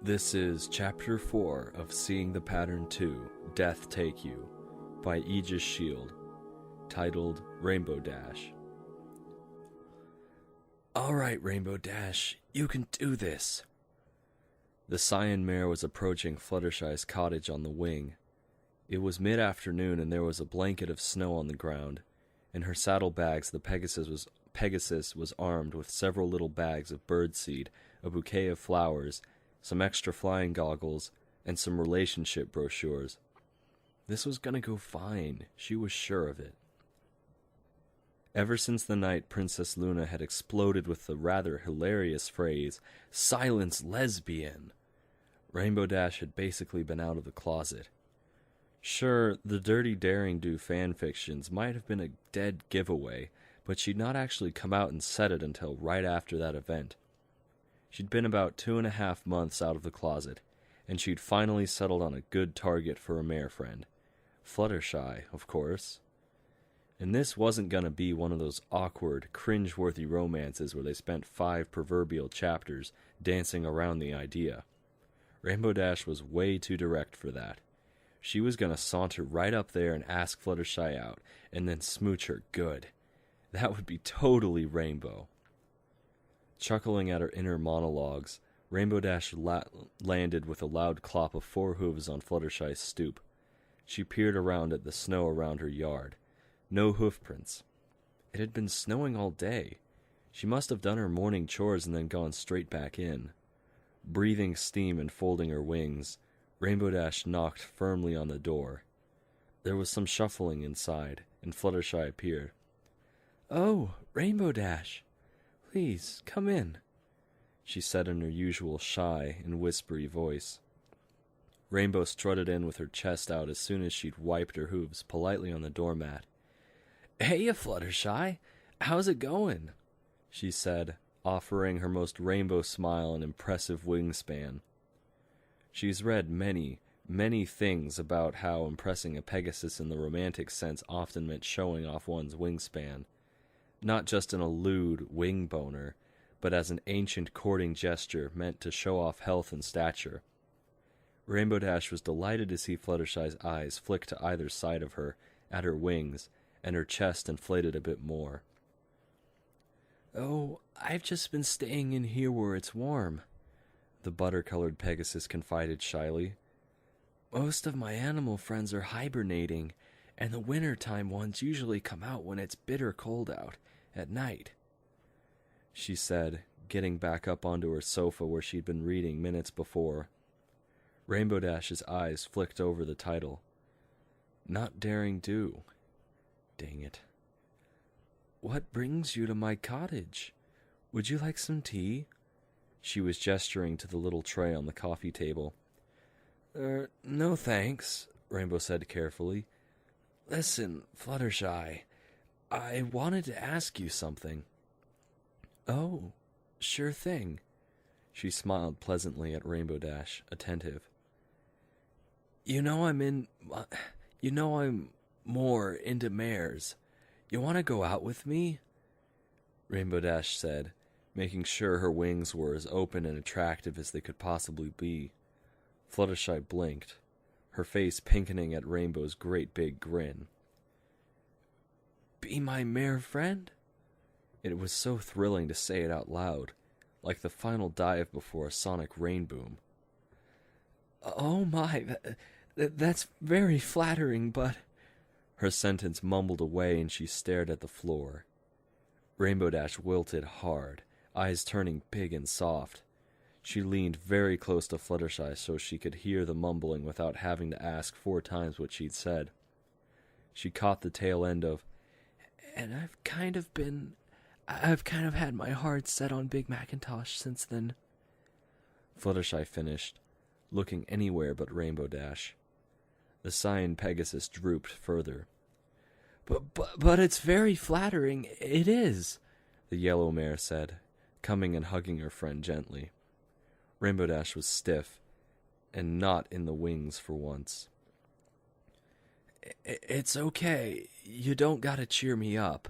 This is Chapter 4 of Seeing the Pattern 2, Death Take You, by Aegis Shield, titled Rainbow Dash. Alright, Rainbow Dash, you can do this. The Cyan mare was approaching Fluttershy's cottage on the wing. It was mid-afternoon and there was a blanket of snow on the ground. In her saddlebags, the Pegasus was armed with several little bags of birdseed, a bouquet of flowers, some extra flying goggles, and some relationship brochures. This was gonna go fine, she was sure of it. Ever since the night Princess Luna had exploded with the rather hilarious phrase, "Silence, lesbian!" Rainbow Dash had basically been out of the closet. Sure, the Dirty Daring Do fanfictions might have been a dead giveaway, but she'd not actually come out and said it until right after that event. She'd been about 2.5 months out of the closet, and she'd finally settled on a good target for a mare friend. Fluttershy, of course. And this wasn't gonna be one of those awkward, cringe-worthy romances where they spent 5 proverbial chapters dancing around the idea. Rainbow Dash was way too direct for that. She was gonna saunter right up there and ask Fluttershy out, and then smooch her good. That would be totally Rainbow. Chuckling at her inner monologues, Rainbow Dash landed with a loud clop of 4 hooves on Fluttershy's stoop. She peered around at the snow around her yard. No hoofprints. It had been snowing all day. She must have done her morning chores and then gone straight back in. Breathing steam and folding her wings, Rainbow Dash knocked firmly on the door. There was some shuffling inside, and Fluttershy appeared. "Oh, Rainbow Dash! Please, come in," she said in her usual shy and whispery voice. Rainbow strutted in with her chest out as soon as she'd wiped her hooves politely on the doormat. "Hey, Fluttershy, how's it going?" she said, offering her most rainbow smile and impressive wingspan. She's read many, many things about how impressing a Pegasus in the romantic sense often meant showing off one's wingspan. Not just in a lewd wing boner, but as an ancient courting gesture meant to show off health and stature. Rainbow Dash was delighted to see Fluttershy's eyes flick to either side of her, at her wings, and her chest inflated a bit more. "Oh, I've just been staying in here where it's warm," the butter-colored Pegasus confided shyly. "Most of my animal friends are hibernating, and the winter-time ones usually come out when it's bitter cold out, at night," she said, getting back up onto her sofa where she'd been reading minutes before. Rainbow Dash's eyes flicked over the title. Not Daring Do. Dang it. "What brings you to my cottage? Would you like some tea?" She was gesturing to the little tray on the coffee table. No thanks," Rainbow said carefully. "Listen, Fluttershy, I wanted to ask you something." "Oh, sure thing." She smiled pleasantly at Rainbow Dash, attentive. I'm more into mares. You want to go out with me?" Rainbow Dash said, making sure her wings were as open and attractive as they could possibly be. Fluttershy blinked, her face pinkening at Rainbow's great big grin. "Be my mare friend?" It was so thrilling to say it out loud, like the final dive before a sonic rain boom. "Oh my, that's very flattering, but—" Her sentence mumbled away and she stared at the floor. Rainbow Dash wilted hard, eyes turning big and soft. She leaned very close to Fluttershy so she could hear the mumbling without having to ask 4 times what she'd said. She caught the tail end of, "And I've kind of had my heart set on Big Macintosh since then," Fluttershy finished, looking anywhere but Rainbow Dash. The Cyan Pegasus drooped further. But it's very flattering, it is," the yellow mare said, coming and hugging her friend gently. Rainbow Dash was stiff, and not in the wings for once. "It's okay, you don't gotta cheer me up."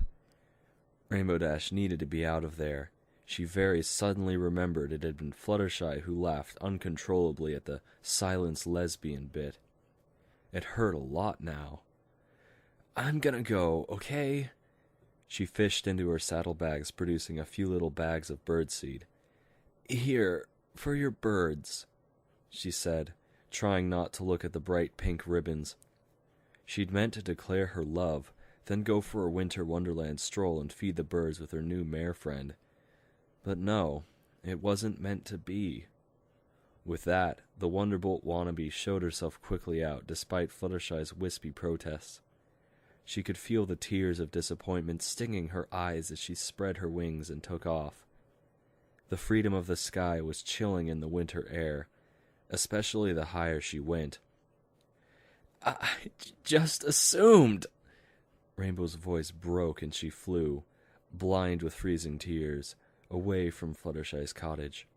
Rainbow Dash needed to be out of there. She very suddenly remembered it had been Fluttershy who laughed uncontrollably at the silenced lesbian bit. It hurt a lot now. "I'm gonna go, okay?" She fished into her saddlebags, producing a few little bags of birdseed. "Here, for your birds," she said, trying not to look at the bright pink ribbons. She'd meant to declare her love, then go for a winter wonderland stroll and feed the birds with her new mare friend. But no, it wasn't meant to be. With that, the Wonderbolt wannabe showed herself quickly out, despite Fluttershy's wispy protests. She could feel the tears of disappointment stinging her eyes as she spread her wings and took off. The freedom of the sky was chilling in the winter air, especially the higher she went. "I just assumed." Rainbow's voice broke and she flew, blind with freezing tears, away from Fluttershy's cottage.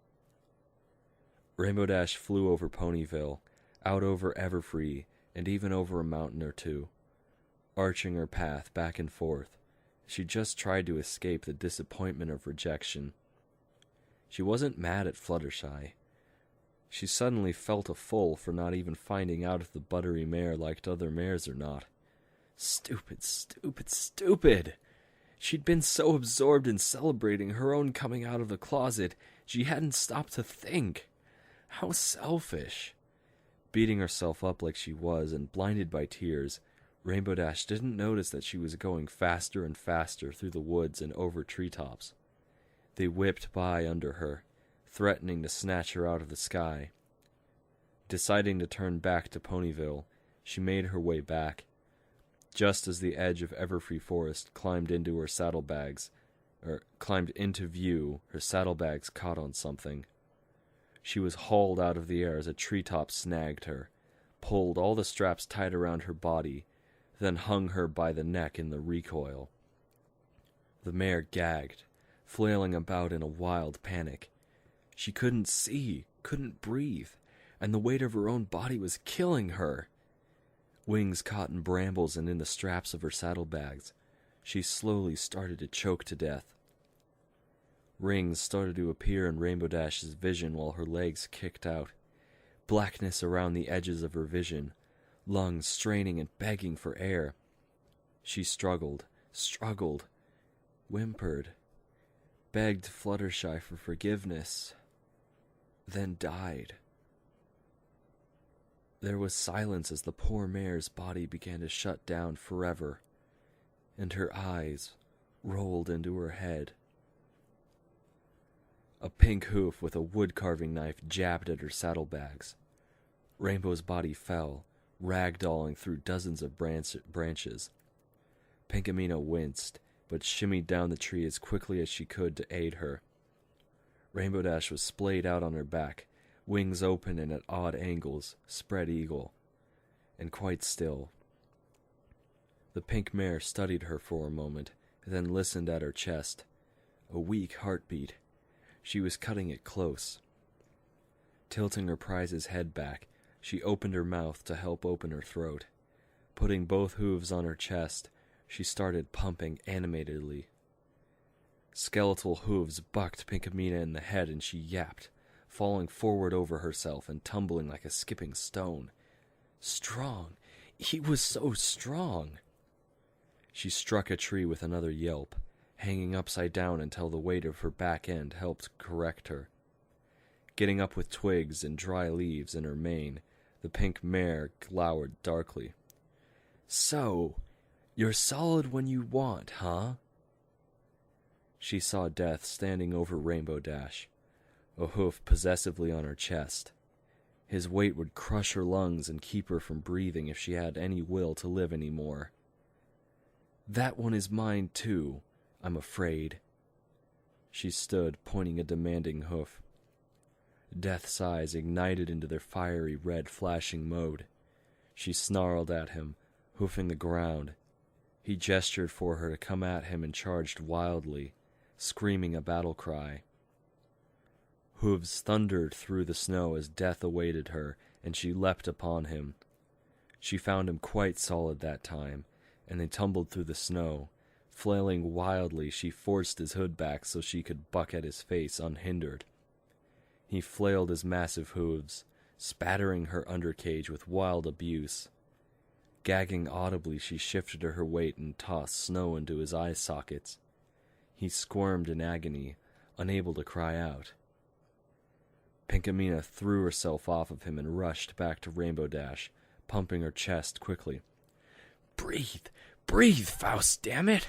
Rainbow Dash flew over Ponyville, out over Everfree, and even over a mountain or two. Arching her path back and forth, she just tried to escape the disappointment of rejection. She wasn't mad at Fluttershy. She suddenly felt a full for not even finding out if the buttery mare liked other mares or not. Stupid, stupid, stupid! She'd been so absorbed in celebrating her own coming out of the closet, she hadn't stopped to think. How selfish! Beating herself up like she was and blinded by tears, Rainbow Dash didn't notice that she was going faster and faster through the woods and over treetops. They whipped by under her, threatening to snatch her out of the sky. Deciding to turn back to Ponyville, she made her way back. Just as the edge of Everfree Forest climbed into view, her saddlebags caught on something. She was hauled out of the air as a treetop snagged her, pulled all the straps tight around her body, then hung her by the neck in the recoil. The mare gagged, flailing about in a wild panic. She couldn't see, couldn't breathe, and the weight of her own body was killing her. Wings caught in brambles and in the straps of her saddlebags. She slowly started to choke to death. Rings started to appear in Rainbow Dash's vision while her legs kicked out. Blackness around the edges of her vision, lungs straining and begging for air. She struggled, whimpered, begged Fluttershy for forgiveness, then died. There was silence as the poor mare's body began to shut down forever, and her eyes rolled into her head. A pink hoof with a wood-carving knife jabbed at her saddlebags. Rainbow's body fell, ragdolling through dozens of branches. Pinkamena winced, but shimmied down the tree as quickly as she could to aid her. Rainbow Dash was splayed out on her back, wings open and at odd angles, spread eagle, and quite still. The pink mare studied her for a moment, then listened at her chest. A weak heartbeat. She was cutting it close. Tilting her prize's head back, she opened her mouth to help open her throat. Putting both hooves on her chest, she started pumping animatedly. Skeletal hooves bucked Pinkamena in the head and she yapped, falling forward over herself and tumbling like a skipping stone. Strong! He was so strong! She struck a tree with another yelp, hanging upside down until the weight of her back end helped correct her. Getting up with twigs and dry leaves in her mane, the pink mare glowered darkly. "So, you're solid when you want, huh?" She saw Death standing over Rainbow Dash, a hoof possessively on her chest. His weight would crush her lungs and keep her from breathing if she had any will to live anymore. "That one is mine, too, I'm afraid." She stood, pointing a demanding hoof. Death's eyes ignited into their fiery red flashing mode. She snarled at him, hoofing the ground. He gestured for her to come at him and charged wildly, screaming a battle cry. Hooves thundered through the snow as Death awaited her, and she leapt upon him. She found him quite solid that time, and they tumbled through the snow, Flailing wildly, she forced his hood back so she could buck at his face unhindered. He flailed his massive hooves, spattering her undercage with wild abuse. Gagging audibly, she shifted her weight and tossed snow into his eye sockets. He squirmed in agony, unable to cry out. Pinkamena threw herself off of him and rushed back to Rainbow Dash, pumping her chest quickly. "Breathe! Breathe, Faust, damn it!"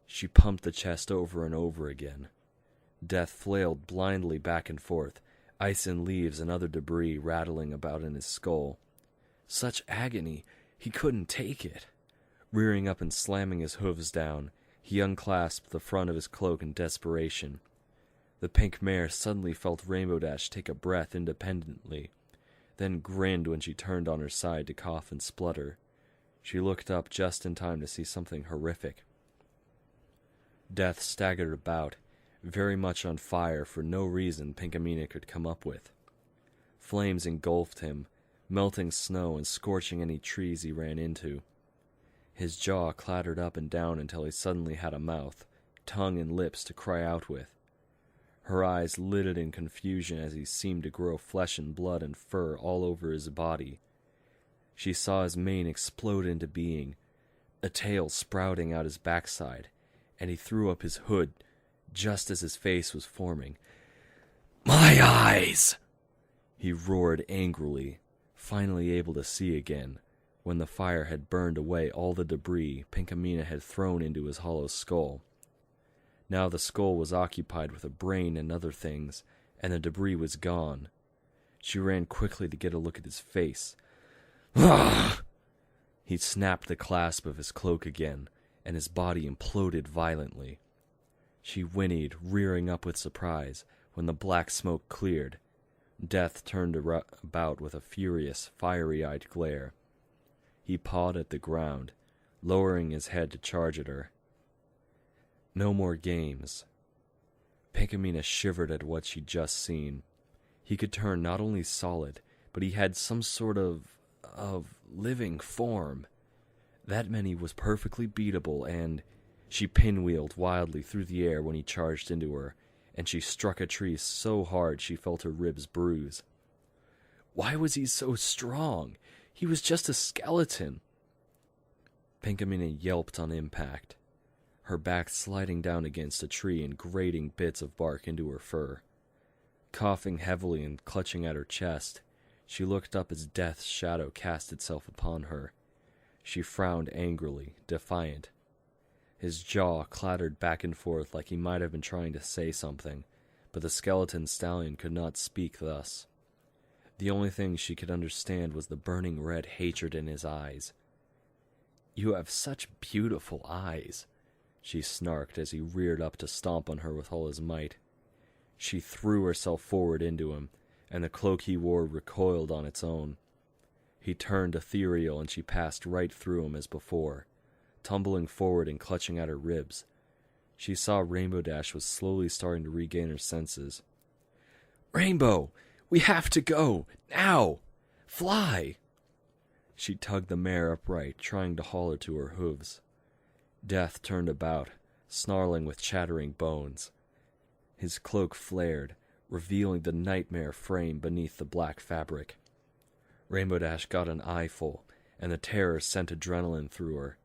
She pumped the chest over and over again. Death flailed blindly back and forth, ice and leaves and other debris rattling about in his skull. Such agony, he couldn't take it. Rearing up and slamming his hooves down, he unclasped the front of his cloak in desperation. The pink mare suddenly felt Rainbow Dash take a breath independently, then grinned when she turned on her side to cough and splutter. She looked up just in time to see something horrific. Death staggered about, very much on fire for no reason Pinkamena could come up with. Flames engulfed him, melting snow and scorching any trees he ran into. His jaw clattered up and down until he suddenly had a mouth, tongue and lips to cry out with. Her eyes lidded in confusion as he seemed to grow flesh and blood and fur all over his body. She saw his mane explode into being, a tail sprouting out his backside, and he threw up his hood just as his face was forming. "My eyes!" he roared angrily, finally able to see again, when the fire had burned away all the debris Pinkamena had thrown into his hollow skull. Now the skull was occupied with a brain and other things, and the debris was gone. She ran quickly to get a look at his face. "Ugh!" He snapped the clasp of his cloak again, and his body imploded violently. She whinnied, rearing up with surprise, when the black smoke cleared. Death turned about with a furious, fiery-eyed glare. He pawed at the ground, lowering his head to charge at her. No more games. Pinkamena shivered at what she'd just seen. He could turn not only solid, but he had some sort of living form. That meant he was perfectly beatable, and she pinwheeled wildly through the air when he charged into her, and she struck a tree so hard she felt her ribs bruise. Why was he so strong? He was just a skeleton. Pinkamena yelped on impact, her back sliding down against a tree and grating bits of bark into her fur. Coughing heavily and clutching at her chest, she looked up as Death's shadow cast itself upon her. She frowned angrily, defiant. His jaw clattered back and forth like he might have been trying to say something, but the skeleton stallion could not speak thus. The only thing she could understand was the burning red hatred in his eyes. "You have such beautiful eyes," she snarked as he reared up to stomp on her with all his might. She threw herself forward into him, and the cloak he wore recoiled on its own. He turned ethereal, and she passed right through him as before, tumbling forward and clutching at her ribs. She saw Rainbow Dash was slowly starting to regain her senses. "Rainbow! We have to go! Now! Fly!" She tugged the mare upright, trying to haul her to her hooves. Death turned about, snarling with chattering bones. His cloak flared, revealing the nightmare frame beneath the black fabric. Rainbow Dash got an eyeful, and the terror sent adrenaline through her.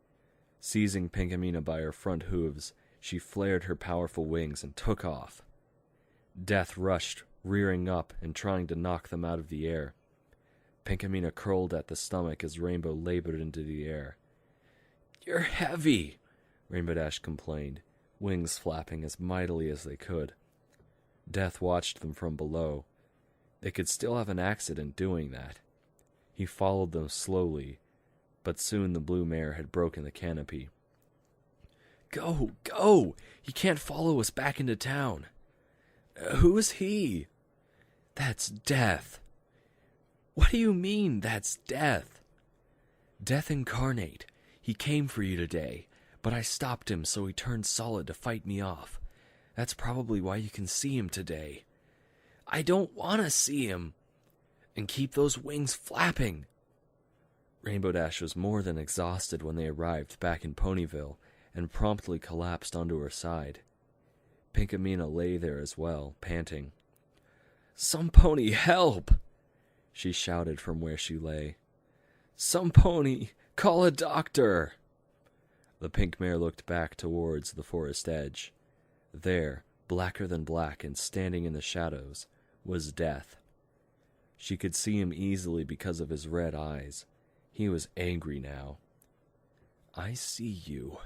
Seizing Pinkamena by her front hooves, she flared her powerful wings and took off. Death rushed, rearing up and trying to knock them out of the air. Pinkamena curled at the stomach as Rainbow labored into the air. "You're heavy," Rainbow Dash complained, wings flapping as mightily as they could. Death watched them from below. They could still have an accident doing that. He followed them slowly, but soon the blue mare had broken the canopy. "Go, go! He can't follow us back into town." "Who is he?" "That's Death." "What do you mean, that's Death?" "Death incarnate. He came for you today, but I stopped him so he turned solid to fight me off. That's probably why you can see him today." "I don't want to see him." "And keep those wings flapping." Rainbow Dash was more than exhausted when they arrived back in Ponyville, and promptly collapsed onto her side. Pinkamena lay there as well, panting. "Some pony, help!" she shouted from where she lay. "Some pony, call a doctor!" The pink mare looked back towards the forest edge. There, blacker than black and standing in the shadows, was Death. She could see him easily because of his red eyes. He was angry now. "I see you,"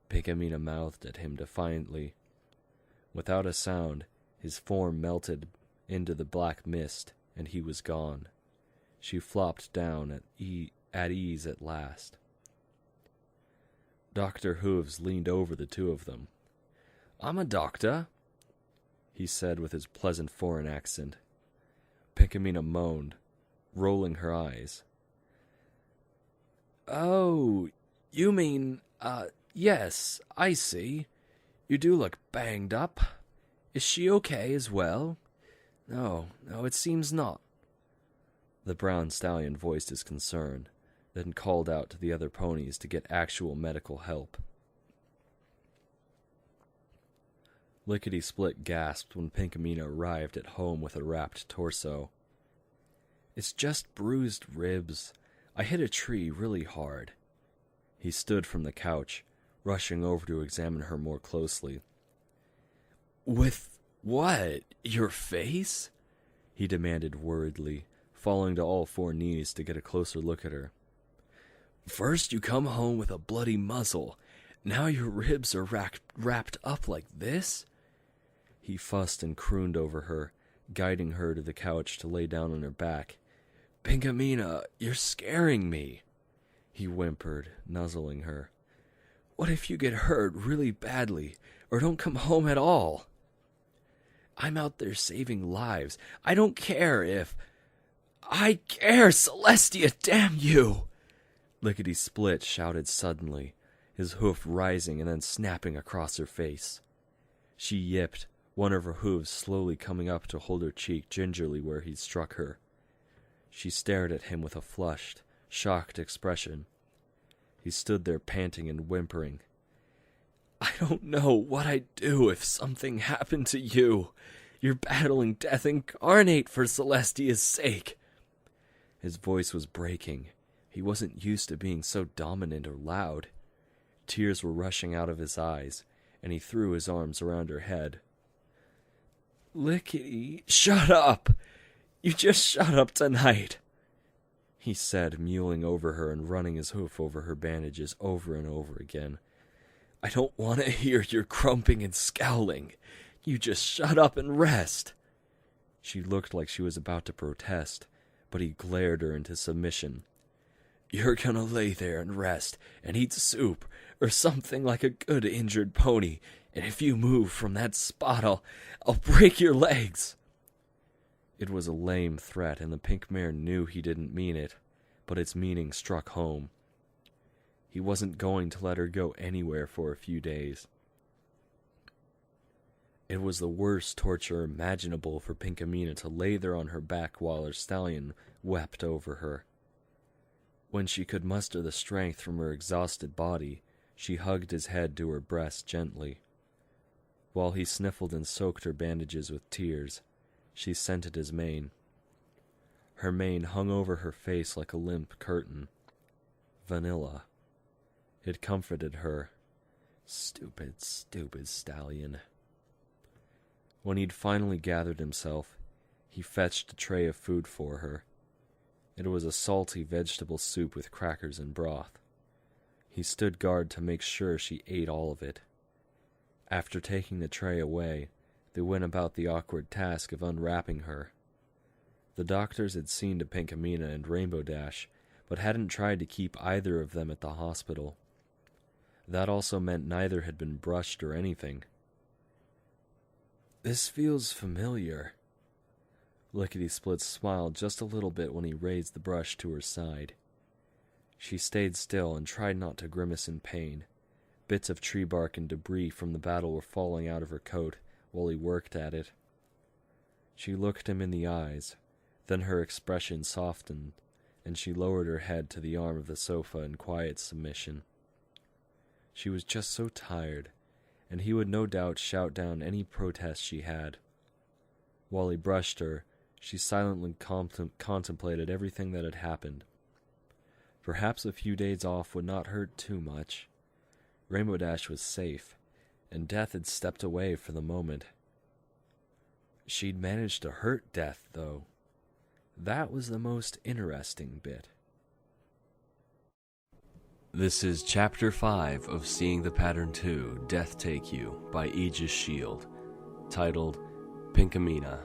Pinkamena mouthed at him defiantly. Without a sound, his form melted into the black mist, and he was gone. She flopped down at ease at last. Dr. Hooves leaned over the two of them. "I'm a doctor," he said with his pleasant foreign accent. Pinkamena moaned, rolling her eyes. "Oh, you mean, yes, I see. You do look banged up. Is she okay as well?" No, it seems not." The brown stallion voiced his concern, then called out to the other ponies to get actual medical help. Lickety-Split gasped when Pinkamena arrived at home with a wrapped torso. "It's just bruised ribs. I hit a tree really hard." He stood from the couch, rushing over to examine her more closely. "With what? Your face?" he demanded worriedly, falling to all four knees to get a closer look at her. "First you come home with a bloody muzzle. Now your ribs are wrapped up like this?" He fussed and crooned over her, guiding her to the couch to lay down on her back. "Pinkamena, you're scaring me," he whimpered, nuzzling her. "What if you get hurt really badly, or don't come home at all?" "I'm out there saving lives. I don't care if—" "I care, Celestia, damn you!" Lickety-Split shouted suddenly, his hoof rising and then snapping across her face. She yipped, one of her hooves slowly coming up to hold her cheek gingerly where he'd struck her. She stared at him with a flushed, shocked expression. He stood there panting and whimpering. "I don't know what I'd do if something happened to you. You're battling death incarnate for Celestia's sake." His voice was breaking. He wasn't used to being so dominant or loud. Tears were rushing out of his eyes, and he threw his arms around her head. "Lickety, shut up! You just shut up tonight," he said, mewling over her and running his hoof over her bandages over and over again. "I don't want to hear your grumping and scowling. You just shut up and rest." She looked like she was about to protest, but he glared her into submission. "You're gonna lay there and rest and eat soup or something like a good injured pony, and if you move from that spot, I'll break your legs." It was a lame threat, and the pink mare knew he didn't mean it, but its meaning struck home. He wasn't going to let her go anywhere for a few days. It was the worst torture imaginable for Pinkamena to lay there on her back while her stallion wept over her. When she could muster the strength from her exhausted body, she hugged his head to her breast gently. While he sniffled and soaked her bandages with tears, she scented his mane. Her mane hung over her face like a limp curtain. Vanilla. It comforted her. Stupid, stupid stallion. When he'd finally gathered himself, he fetched a tray of food for her. It was a salty vegetable soup with crackers and broth. He stood guard to make sure she ate all of it. After taking the tray away, they went about the awkward task of unwrapping her. The doctors had seen to Pinkamena and Rainbow Dash, but hadn't tried to keep either of them at the hospital. That also meant neither had been brushed or anything. "This feels familiar." Lickety-Split smiled just a little bit when he raised the brush to her side. She stayed still and tried not to grimace in pain. Bits of tree bark and debris from the battle were falling out of her coat while he worked at it. She looked him in the eyes, then her expression softened, and she lowered her head to the arm of the sofa in quiet submission. She was just so tired, and he would no doubt shout down any protest she had. While he brushed her, she silently contemplated everything that had happened. Perhaps a few days off would not hurt too much. Rainbow Dash was safe, and Death had stepped away for the moment. She'd managed to hurt Death, though. That was the most interesting bit. This is Chapter 5 of Seeing the Pattern 2, Death Take You, by Aegis Shield, titled Pinkamena.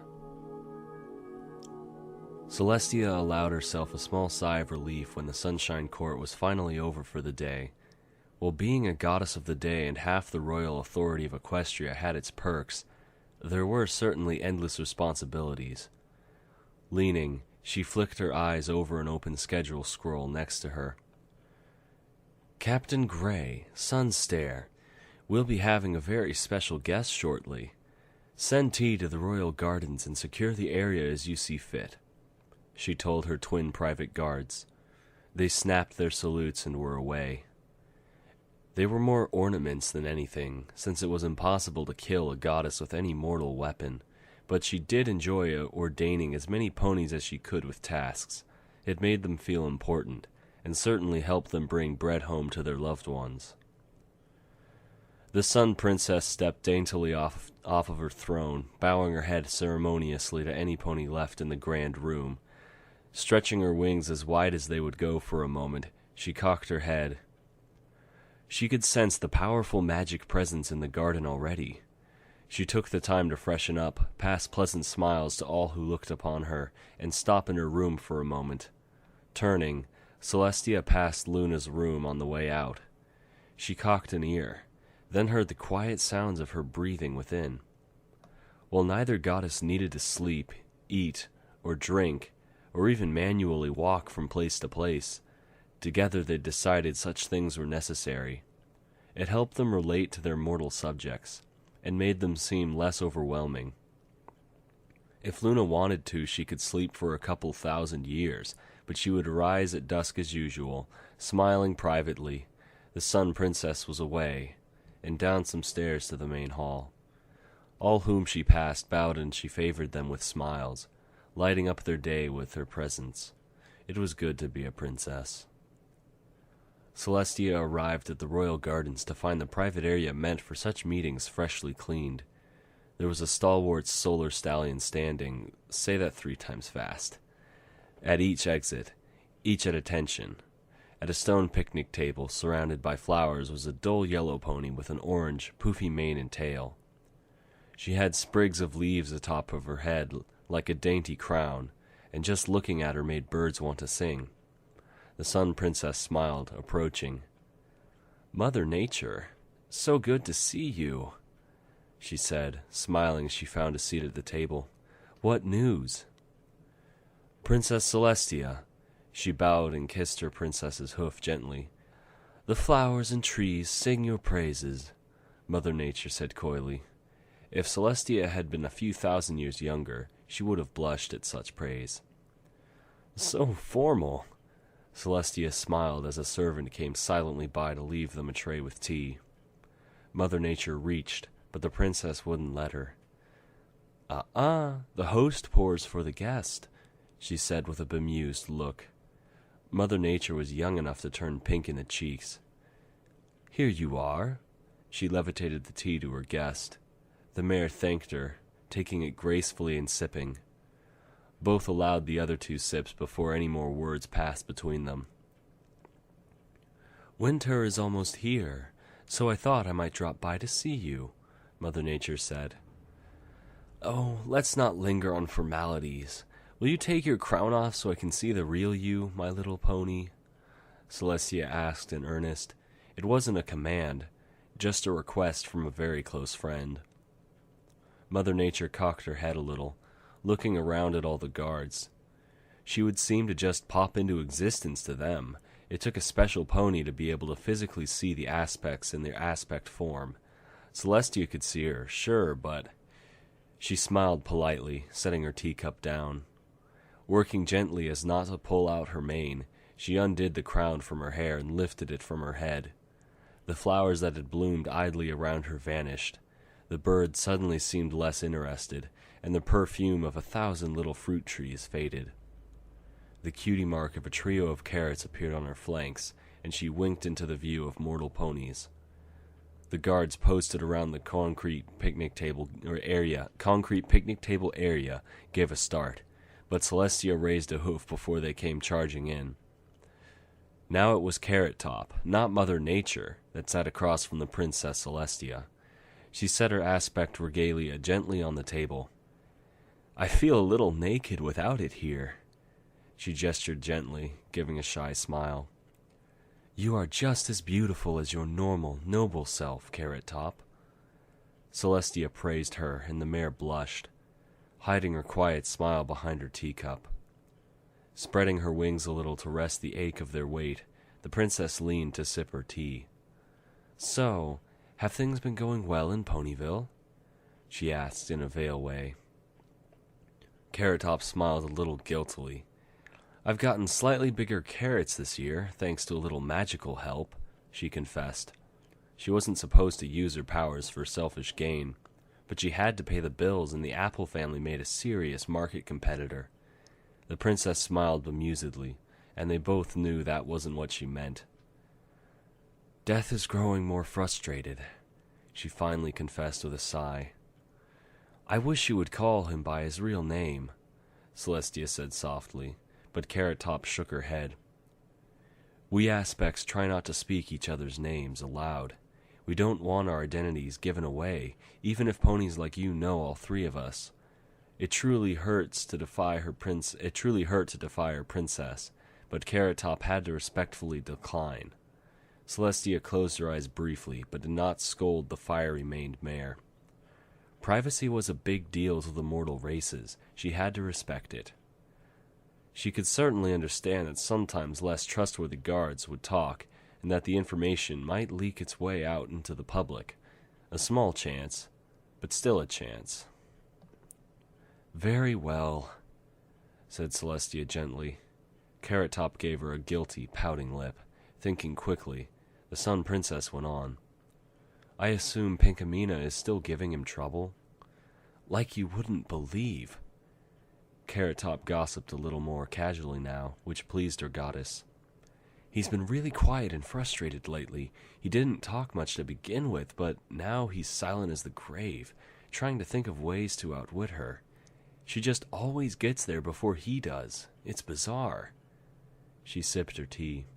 Celestia allowed herself a small sigh of relief when the Sunshine Court was finally over for the day. While being a goddess of the day and half the royal authority of Equestria had its perks, there were certainly endless responsibilities. Leaning, she flicked her eyes over an open schedule scroll next to her. Captain Gray, Sunstare, we'll be having a very special guest shortly. Send tea to the royal gardens and secure the area as you see fit, she told her twin private guards. They snapped their salutes and were away. They were more ornaments than anything, since it was impossible to kill a goddess with any mortal weapon, but she did enjoy ordaining as many ponies as she could with tasks. It made them feel important, and certainly helped them bring bread home to their loved ones. The Sun Princess stepped daintily off of her throne, bowing her head ceremoniously to any pony left in the grand room. Stretching her wings as wide as they would go for a moment, she cocked her head. She could sense the powerful magic presence in the garden already. She took the time to freshen up, pass pleasant smiles to all who looked upon her, and stop in her room for a moment. Turning, Celestia passed Luna's room on the way out. She cocked an ear, then heard the quiet sounds of her breathing within. While neither goddess needed to sleep, eat, or drink, or even manually walk from place to place, together they decided such things were necessary. It helped them relate to their mortal subjects, and made them seem less overwhelming. If Luna wanted to, she could sleep for a couple thousand years, but she would rise at dusk as usual, smiling privately. The Sun Princess was away, and down some stairs to the main hall. All whom she passed bowed, and she favored them with smiles, lighting up their day with her presence. It was good to be a princess. Celestia arrived at the royal gardens to find the private area meant for such meetings freshly cleaned. There was a stalwart solar stallion standing, say that 3 times fast, at each exit, each at attention. At a stone picnic table surrounded by flowers was a dull yellow pony with an orange, poofy mane and tail. She had sprigs of leaves atop of her head like a dainty crown, and just looking at her made birds want to sing. The Sun Princess smiled, approaching. "Mother Nature, so good to see you," she said, smiling as she found a seat at the table. "What news?" "Princess Celestia," she bowed and kissed her princess's hoof gently. "The flowers and trees sing your praises," Mother Nature said coyly. If Celestia had been a few thousand years younger, she would have blushed at such praise. "So formal," Celestia smiled as a servant came silently by to leave them a tray with tea. Mother Nature reached, but the princess wouldn't let her. The host pours for the guest," she said with a bemused look. Mother Nature was young enough to turn pink in the cheeks. "Here you are." She levitated the tea to her guest. The mayor thanked her, taking it gracefully and sipping. Both allowed the other 2 sips before any more words passed between them. "Winter is almost here, so I thought I might drop by to see you," Mother Nature said. "Oh, let's not linger on formalities. Will you take your crown off so I can see the real you, my little pony?" Celestia asked in earnest. It wasn't a command, just a request from a very close friend. Mother Nature cocked her head a little, looking around at all the guards. She would seem to just pop into existence to them. It took a special pony to be able to physically see the aspects in their aspect form. Celestia could see her, sure, but... She smiled politely, setting her teacup down. Working gently as not to pull out her mane, she undid the crown from her hair and lifted it from her head. The flowers that had bloomed idly around her vanished. The bird suddenly seemed less interested, and the perfume of 1,000 little fruit trees faded. The cutie mark of a trio of carrots appeared on her flanks, and she winked into the view of mortal ponies. The guards posted around the concrete picnic table area gave a start, but Celestia raised a hoof before they came charging in. Now it was Carrot Top, not Mother Nature, that sat across from the Princess Celestia. She set her aspect regalia gently on the table. "I feel a little naked without it here." She gestured gently, giving a shy smile. "You are just as beautiful as your normal, noble self, Carrot Top." Celestia praised her, and the mare blushed, hiding her quiet smile behind her teacup. Spreading her wings a little to rest the ache of their weight, the princess leaned to sip her tea. "So, have things been going well in Ponyville?" she asked in a veiled way. Carrot Top smiled a little guiltily. "I've gotten slightly bigger carrots this year, thanks to a little magical help," she confessed. She wasn't supposed to use her powers for selfish gain, but she had to pay the bills, and the Apple family made a serious market competitor. The princess smiled bemusedly, and they both knew that wasn't what she meant. "Death is growing more frustrated," she finally confessed with a sigh. "I wish you would call him by his real name," Celestia said softly, but Carrot Top shook her head. "We aspects try not to speak each other's names aloud. We don't want our identities given away, even if ponies like you know all three of us. It truly hurt to defy her princess, but Carrot Top had to respectfully decline." Celestia closed her eyes briefly, but did not scold the fiery-maned mare. Privacy was a big deal to the mortal races. She had to respect it. She could certainly understand that sometimes less trustworthy guards would talk, and that the information might leak its way out into the public. A small chance, but still a chance. "Very well," said Celestia gently. Carrot Top gave her a guilty, pouting lip. Thinking quickly, the Sun Princess went on. "I assume Pinkamena is still giving him trouble?" "Like you wouldn't believe." Carrot Top gossiped a little more casually now, which pleased her goddess. "He's been really quiet and frustrated lately. He didn't talk much to begin with, but now he's silent as the grave, trying to think of ways to outwit her. She just always gets there before he does. It's bizarre." She sipped her tea.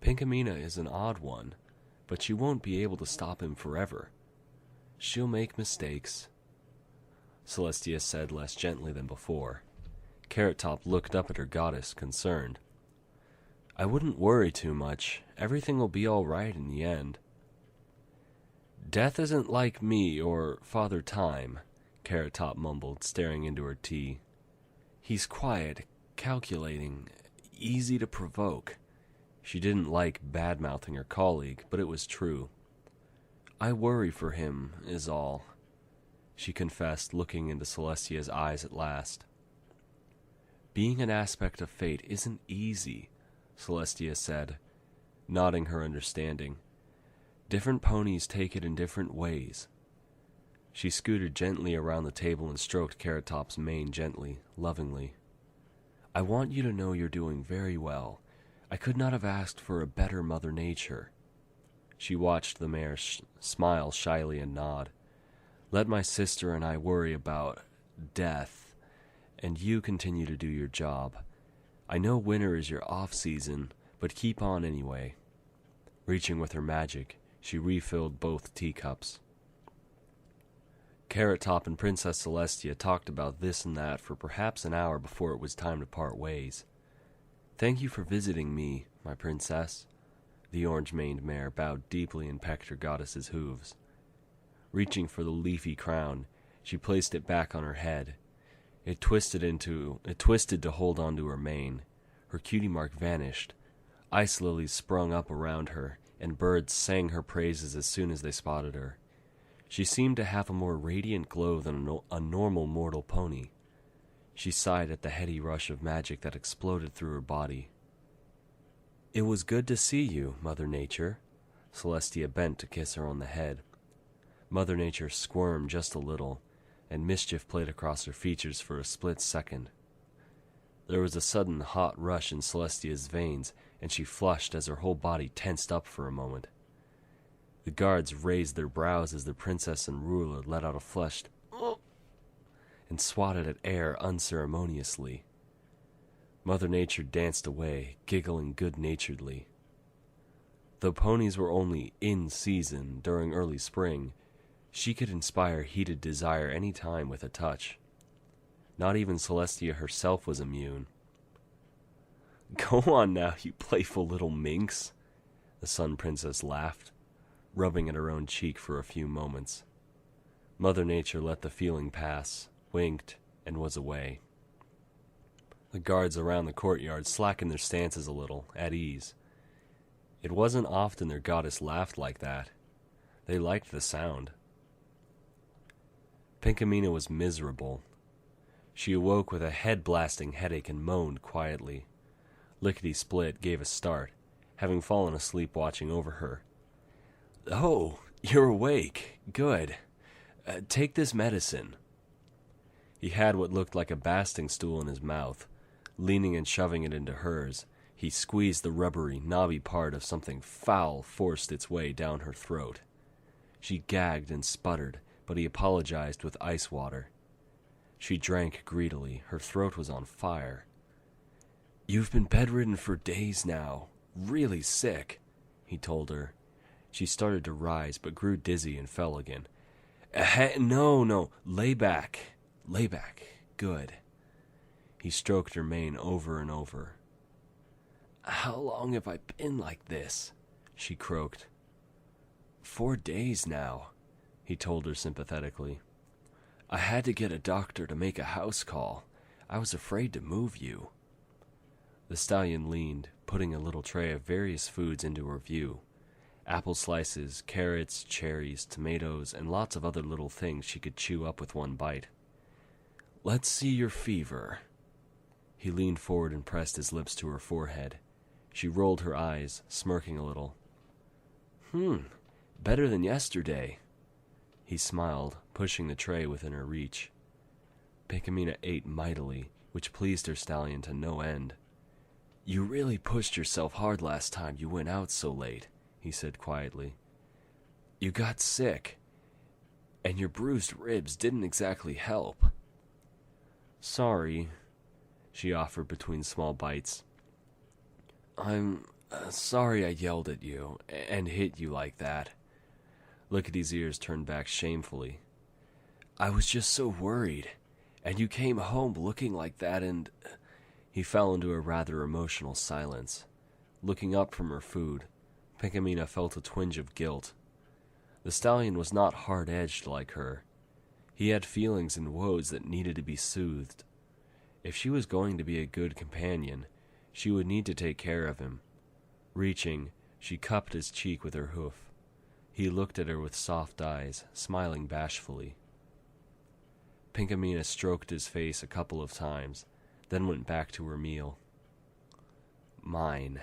"Pinkamena is an odd one, but she won't be able to stop him forever. She'll make mistakes," Celestia said less gently than before. Carrot Top looked up at her goddess, concerned. "I wouldn't worry too much. Everything will be all right in the end." "Death isn't like me or Father Time," Carrot Top mumbled, staring into her tea. "He's quiet, calculating, easy to provoke." She didn't like bad-mouthing her colleague, but it was true. "I worry for him, is all," she confessed, looking into Celestia's eyes at last. "Being an aspect of fate isn't easy," Celestia said, nodding her understanding. "Different ponies take it in different ways." She scooted gently around the table and stroked Carrot Top's mane gently, lovingly. "I want you to know you're doing very well. I could not have asked for a better Mother Nature." She watched the mare smile shyly and nod. "Let my sister and I worry about death, and you continue to do your job. I know winter is your off-season, but keep on anyway." Reaching with her magic, she refilled both teacups. Carrot Top and Princess Celestia talked about this and that for perhaps an hour before it was time to part ways. "Thank you for visiting me, my princess." The orange-maned mare bowed deeply and pecked her goddess's hooves. Reaching for the leafy crown, she placed it back on her head. It twisted to hold onto her mane. Her cutie mark vanished. Ice lilies sprung up around her, and birds sang her praises as soon as they spotted her. She seemed to have a more radiant glow than a normal mortal pony. She sighed at the heady rush of magic that exploded through her body. "It was good to see you, Mother Nature," Celestia bent to kiss her on the head. Mother Nature squirmed just a little, and mischief played across her features for a split second. There was a sudden hot rush in Celestia's veins, and she flushed as her whole body tensed up for a moment. The guards raised their brows as the princess and ruler let out a flushed "Oh!" and swatted at air unceremoniously. Mother Nature danced away, giggling good-naturedly. Though ponies were only in season during early spring, she could inspire heated desire any time with a touch. Not even Celestia herself was immune. "Go on now, you playful little minx," the Sun Princess laughed, rubbing at her own cheek for a few moments. Mother Nature let the feeling pass, winked, and was away. The guards around the courtyard slackened their stances a little, at ease. It wasn't often their goddess laughed like that. They liked the sound. Pinkamena was miserable. She awoke with a head-blasting headache and moaned quietly. Lickety-Split gave a start, having fallen asleep watching over her. "Oh, you're awake. Good. Take this medicine." He had what looked like a basting stool in his mouth. Leaning and shoving it into hers, he squeezed the rubbery, knobby part of something foul forced its way down her throat. She gagged and sputtered, but he apologized with ice water. She drank greedily. Her throat was on fire. "You've been bedridden for days now. Really sick," he told her. She started to rise, but grew dizzy and fell again. No. Lay back. Good." He stroked her mane over and over. "How long have I been like this?" she croaked. 4 days now," he told her sympathetically. "I had to get a doctor to make a house call. I was afraid to move you." The stallion leaned, putting a little tray of various foods into her view. Apple slices, carrots, cherries, tomatoes, and lots of other little things she could chew up with one bite. "Let's see your fever." He leaned forward and pressed his lips to her forehead. She rolled her eyes, smirking a little. Better than yesterday." He smiled, pushing the tray within her reach. Pinkamena ate mightily, which pleased her stallion to no end. "You really pushed yourself hard last time you went out so late," he said quietly. "You got sick, and your bruised ribs didn't exactly help." "Sorry," she offered between small bites. "I'm sorry I yelled at you and hit you like that." Lickety's ears turned back shamefully. "I was just so worried, and you came home looking like that and—" He fell into a rather emotional silence. Looking up from her food, Pinkamena felt a twinge of guilt. The stallion was not hard-edged like her. He had feelings and woes that needed to be soothed. If she was going to be a good companion, she would need to take care of him. Reaching, she cupped his cheek with her hoof. He looked at her with soft eyes, smiling bashfully. Pinkamena stroked his face a couple of times, then went back to her meal. "Mine,"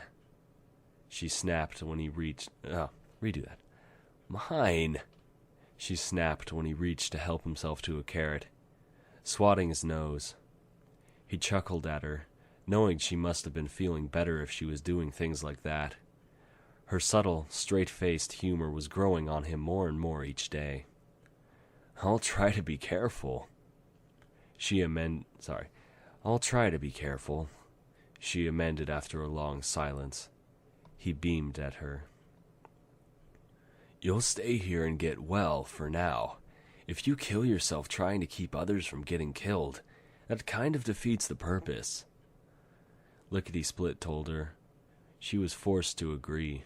she snapped when he reached... redo that. "Mine," she snapped when he reached to help himself to a carrot, swatting his nose. He chuckled at her, knowing she must have been feeling better if she was doing things like that. Her subtle, straight-faced humor was growing on him more and more each day. "I'll try to be careful." I'll try to be careful," she amended after a long silence. He beamed at her. "You'll stay here and get well for now. If you kill yourself trying to keep others from getting killed, that kind of defeats the purpose." Lickety-Split told her. She was forced to agree.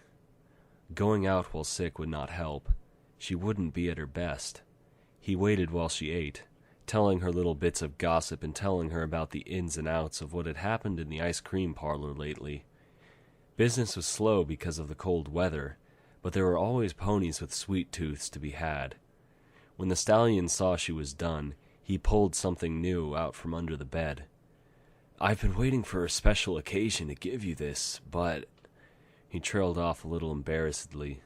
Going out while sick would not help. She wouldn't be at her best. He waited while she ate, telling her little bits of gossip and telling her about the ins and outs of what had happened in the ice cream parlor lately. Business was slow because of the cold weather, but there were always ponies with sweet tooths to be had. When the stallion saw she was done, he pulled something new out from under the bed. "I've been waiting for a special occasion to give you this, but—" He trailed off a little embarrassedly.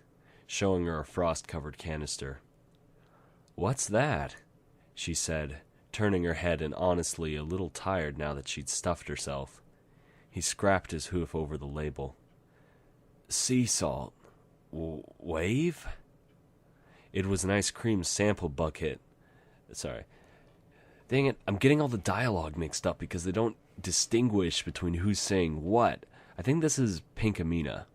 showing her a frost-covered canister. "What's that?" she said, turning her head and honestly a little tired now that she'd stuffed herself. He scrapped his hoof over the label. "Sea salt. Wave?" It was an ice cream sample bucket. Sorry. Dang it, I'm getting all the dialogue mixed up because they don't distinguish between who's saying what. I think this is Pinkamena.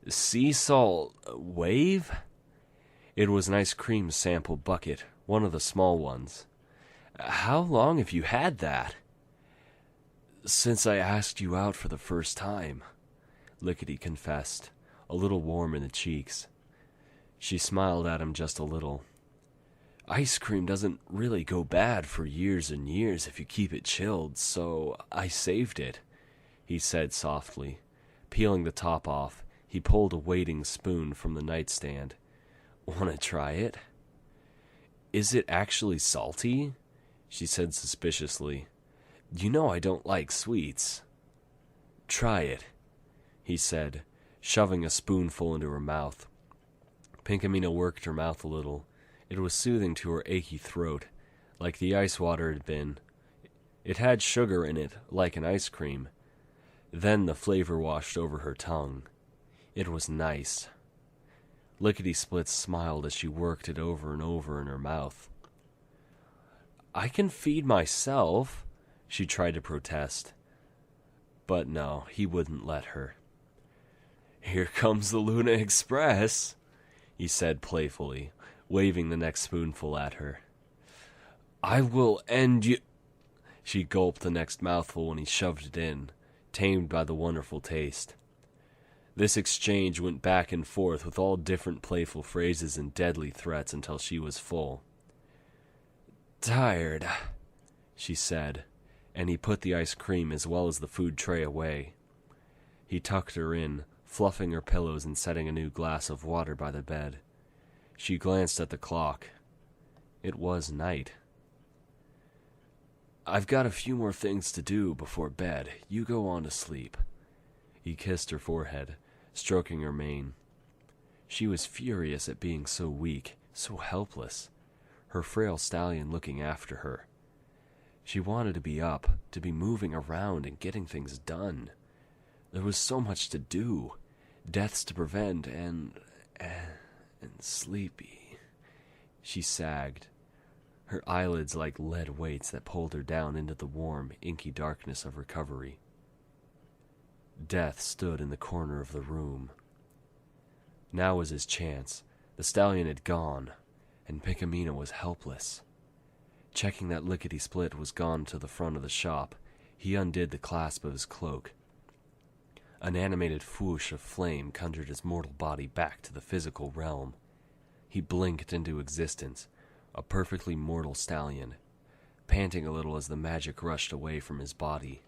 "Sea salt wave?" It was an ice cream sample bucket, one of the small ones. "How long have you had that?" "Since I asked you out for the first time," Lickety confessed, a little warm in the cheeks. She smiled at him just a little. "Ice cream doesn't really go bad for years and years if you keep it chilled, so I saved it," he said softly. Peeling the top off, he pulled a waiting spoon from the nightstand. "Want to try it?" "Is it actually salty?" she said suspiciously. "You know I don't like sweets." "Try it," he said, shoving a spoonful into her mouth. Pinkamena worked her mouth a little. It was soothing to her achy throat, like the ice water had been. It had sugar in it, like an ice cream. Then the flavor washed over her tongue. It was nice. Lickety-Split smiled as she worked it over and over in her mouth. "I can feed myself," she tried to protest. But no, he wouldn't let her. "Here comes the Luna Express," he said playfully, waving the next spoonful at her. "I will end you—" She gulped the next mouthful when he shoved it in, tamed by the wonderful taste. This exchange went back and forth with all different playful phrases and deadly threats until she was full. "Tired," she said, and he put the ice cream as well as the food tray away. He tucked her in, fluffing her pillows and setting a new glass of water by the bed. She glanced at the clock. It was night. "I've got a few more things to do before bed. You go on to sleep." He kissed her forehead, stroking her mane. She was furious at being so weak, so helpless, her frail stallion looking after her. She wanted to be up, to be moving around and getting things done. There was so much to do, deaths to prevent, and sleepy. She sagged, her eyelids like lead weights that pulled her down into the warm, inky darkness of recovery. Death stood in the corner of the room. Now was his chance. The stallion had gone, and Pinkamena was helpless. Checking that Lickety-Split was gone to the front of the shop, he undid the clasp of his cloak. An animated whoosh of flame conjured his mortal body back to the physical realm. He blinked into existence, a perfectly mortal stallion, panting a little as the magic rushed away from his body.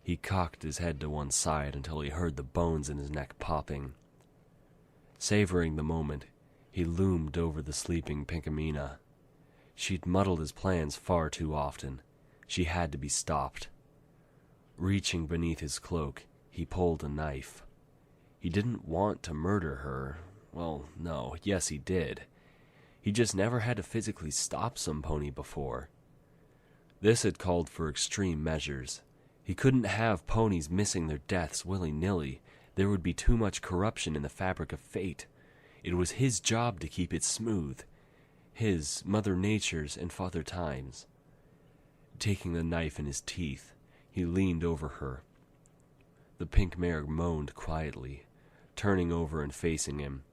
He cocked his head to one side until he heard the bones in his neck popping. Savoring the moment, he loomed over the sleeping Pinkamena. She'd muddled his plans far too often. She had to be stopped. Reaching beneath his cloak, he pulled a knife. He didn't want to murder her. Well, no, yes he did. He just never had to physically stop some pony before. This had called for extreme measures. He couldn't have ponies missing their deaths willy-nilly. There would be too much corruption in the fabric of fate. It was his job to keep it smooth. His, Mother Nature's, and Father Time's. Taking the knife in his teeth, he leaned over her. The pink mare moaned quietly, turning over and facing him.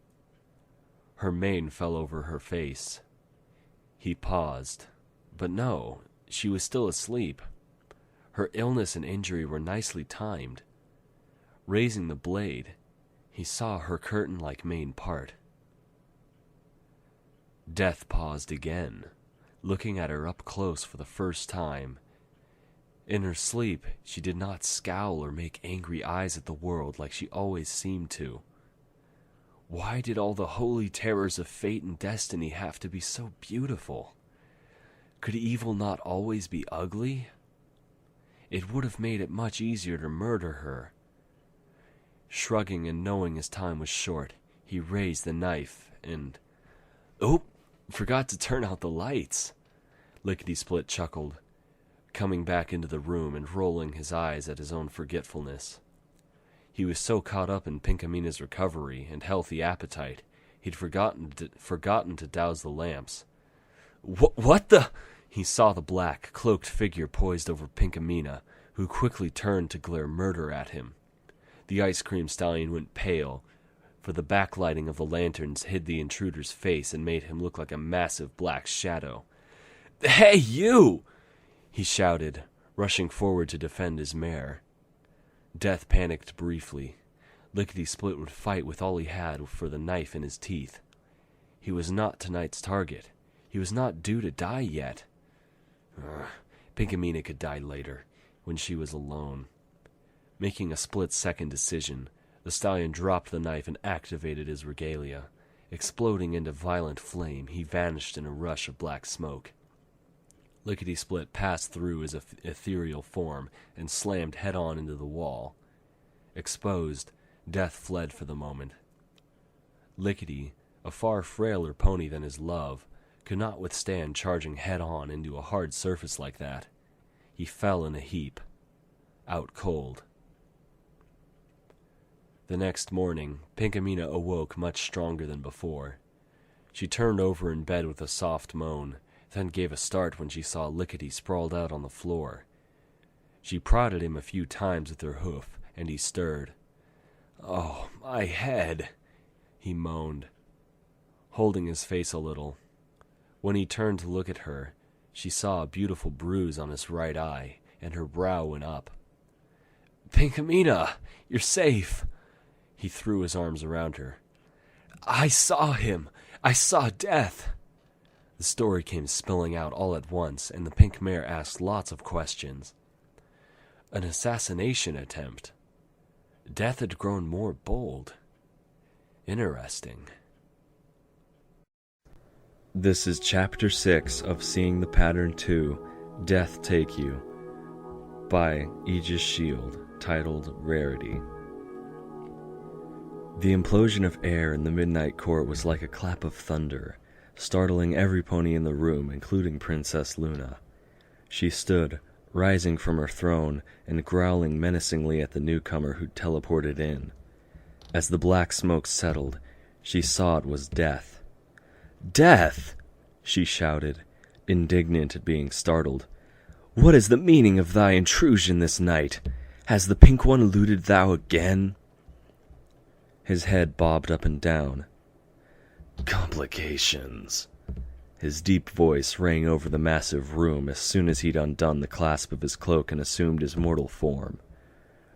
Her mane fell over her face. He paused. But no, she was still asleep. Her illness and injury were nicely timed. Raising the blade, he saw her curtain-like mane part. Death paused again, looking at her up close for the first time. In her sleep, she did not scowl or make angry eyes at the world like she always seemed to. Why did all the holy terrors of fate and destiny have to be so beautiful? Could evil not always be ugly? It would have made it much easier to murder her. Shrugging and knowing his time was short, He raised the knife and... "Oh, forgot to turn out the lights." Lickety-Split chuckled, coming back into the room and rolling his eyes at his own forgetfulness. He was so caught up in Pinkamena's recovery and healthy appetite, he'd forgotten to douse the lamps. What the... He saw the black, cloaked figure poised over Pinkamena, who quickly turned to glare murder at him. The ice cream stallion went pale, for the backlighting of the lanterns hid the intruder's face and made him look like a massive black shadow. "Hey, you!" he shouted, rushing forward to defend his mare. Death panicked briefly. Lickety-Split would fight with all he had for the knife in his teeth. He was not tonight's target. He was not due to die yet. Pinkamena could die later, when she was alone. Making a split-second decision, the stallion dropped the knife and activated his regalia. Exploding into violent flame, he vanished in a rush of black smoke. Lickety-Split passed through his ethereal form and slammed head-on into the wall. Exposed, Death fled for the moment. Lickety, a far frailer pony than his love, could not withstand charging head-on into a hard surface like that. He fell in a heap, out cold. The next morning, Pinkamena awoke much stronger than before. She turned over in bed with a soft moan, then gave a start when she saw Lickety sprawled out on the floor. She prodded him a few times with her hoof, and he stirred. "Oh, my head," he moaned, holding his face a little. When he turned to look at her, she saw a beautiful bruise on his right eye, and her brow went up. "Pinkamena, you're safe." He threw his arms around her. "I saw him. I saw Death." The story came spilling out all at once, and the pink mare asked lots of questions. An assassination attempt. Death had grown more bold. Interesting. This is Chapter 6 of Seeing the Pattern 2, Death Take You, by Aegis Shield, titled Rarity. The implosion of air in the midnight court was like a clap of thunder, startling every pony in the room, including Princess Luna. She stood, rising from her throne and growling menacingly at the newcomer who'd teleported in. As the black smoke settled, she saw it was Death. "Death!" she shouted, indignant at being startled. "What is the meaning of thy intrusion this night? Has the Pink One eluded thou again?" His head bobbed up and down. "Complications." His deep voice rang over the massive room as soon as he'd undone the clasp of his cloak and assumed his mortal form.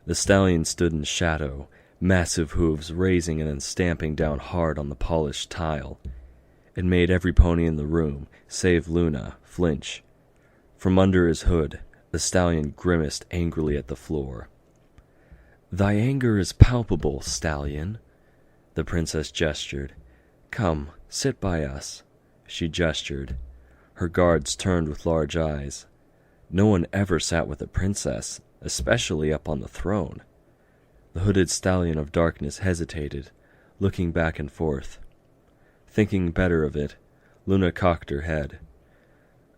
The stallion stood in shadow, massive hooves raising and then stamping down hard on the polished tile. It made every pony in the room, save Luna, flinch. From under his hood, the stallion grimaced angrily at the floor. "Thy anger is palpable, stallion." The princess gestured. "Come, sit by us." She gestured. Her guards turned with large eyes. No one ever sat with a princess, especially up on the throne. The hooded stallion of darkness hesitated, looking back and forth. Thinking better of it, Luna cocked her head.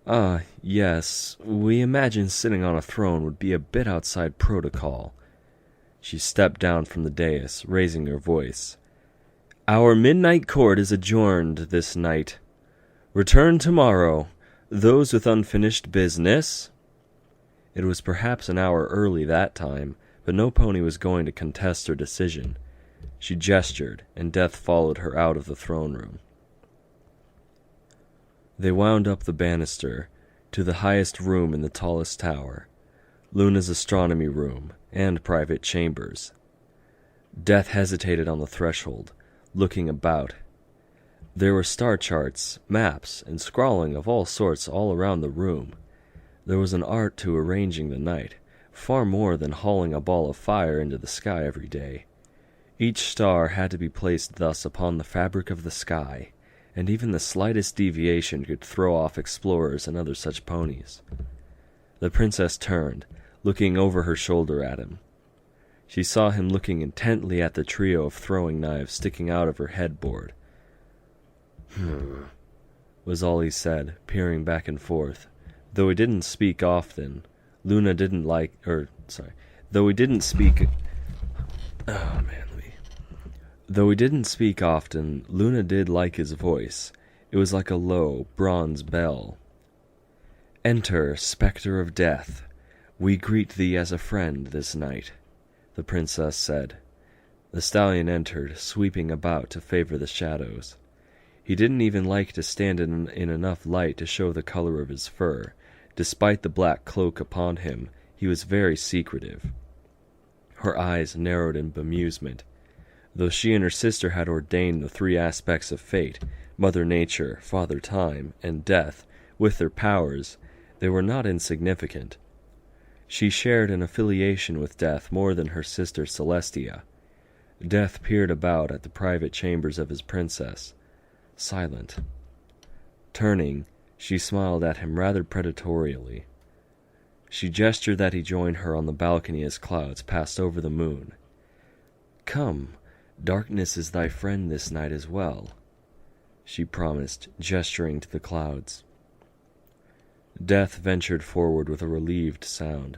"Ah, yes, we imagined sitting on a throne would be a bit outside protocol." She stepped down from the dais, raising her voice. "Our midnight court is adjourned this night. Return tomorrow. Those with unfinished business." It was perhaps an hour early that time, but no pony was going to contest her decision. She gestured, and Death followed her out of the throne room. They wound up the banister to the highest room in the tallest tower, Luna's astronomy room and private chambers. Death hesitated on the threshold, looking about. There were star charts, maps, and scrawling of all sorts all around the room. There was an art to arranging the night, far more than hauling a ball of fire into the sky every day. Each star had to be placed thus upon the fabric of the sky, and even the slightest deviation could throw off explorers and other such ponies. The princess turned, looking over her shoulder at him. She saw him looking intently at the trio of throwing knives sticking out of her headboard. Was all he said, peering back and forth. Though he didn't speak often, Luna didn't like, though he didn't speak, though he didn't speak often, Luna did like his voice. It was like a low, bronze bell. "Enter, spectre of death. We greet thee as a friend this night," the princess said. The stallion entered, sweeping about to favor the shadows. He didn't even like to stand in enough light to show the color of his fur. Despite the black cloak upon him, he was very secretive. Her eyes narrowed in bemusement. Though she and her sister had ordained the three aspects of fate, Mother Nature, Father Time, and Death, with their powers, they were not insignificant. She shared an affiliation with Death more than her sister Celestia. Death peered about at the private chambers of his princess, silent. Turning, she smiled at him rather predatorially. She gestured that he join her on the balcony as clouds passed over the moon. "Come, darkness is thy friend this night as well," she promised, gesturing to the clouds. Death ventured forward with a relieved sound.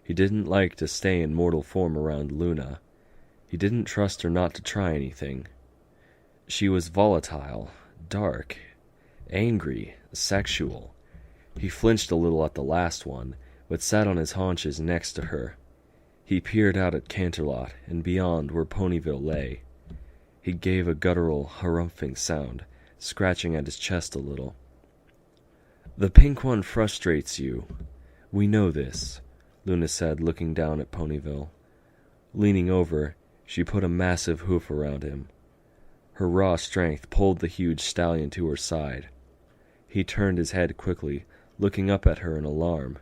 He didn't like to stay in mortal form around Luna. He didn't trust her not to try anything. She was volatile, dark, angry, sexual. He flinched a little at the last one, but sat on his haunches next to her. He peered out at Canterlot, and beyond where Ponyville lay. He gave a guttural, harumphing sound, scratching at his chest a little. "The pink one frustrates you. We know this," Luna said, looking down at Ponyville. Leaning over, she put a massive hoof around him. Her raw strength pulled the huge stallion to her side. He turned his head quickly, looking up at her in alarm.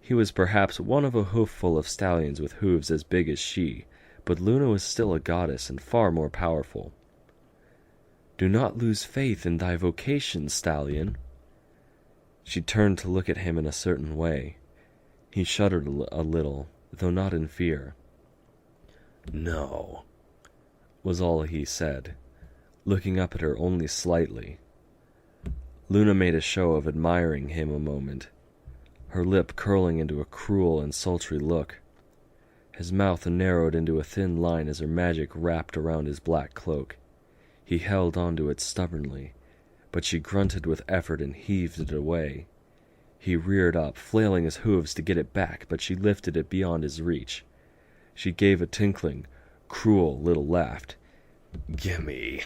He was perhaps one of a hoofful of stallions with hooves as big as she, but Luna was still a goddess and far more powerful. "Do not lose faith in thy vocation, stallion." She turned to look at him in a certain way. He shuddered a little, though not in fear. "No," was all he said, looking up at her only slightly. Luna made a show of admiring him a moment, her lip curling into a cruel and sultry look. His mouth narrowed into a thin line as her magic wrapped around his black cloak. He held onto it stubbornly, but she grunted with effort and heaved it away. He reared up, flailing his hooves to get it back, but she lifted it beyond his reach. She gave a tinkling, cruel little laugh. "Gimme,"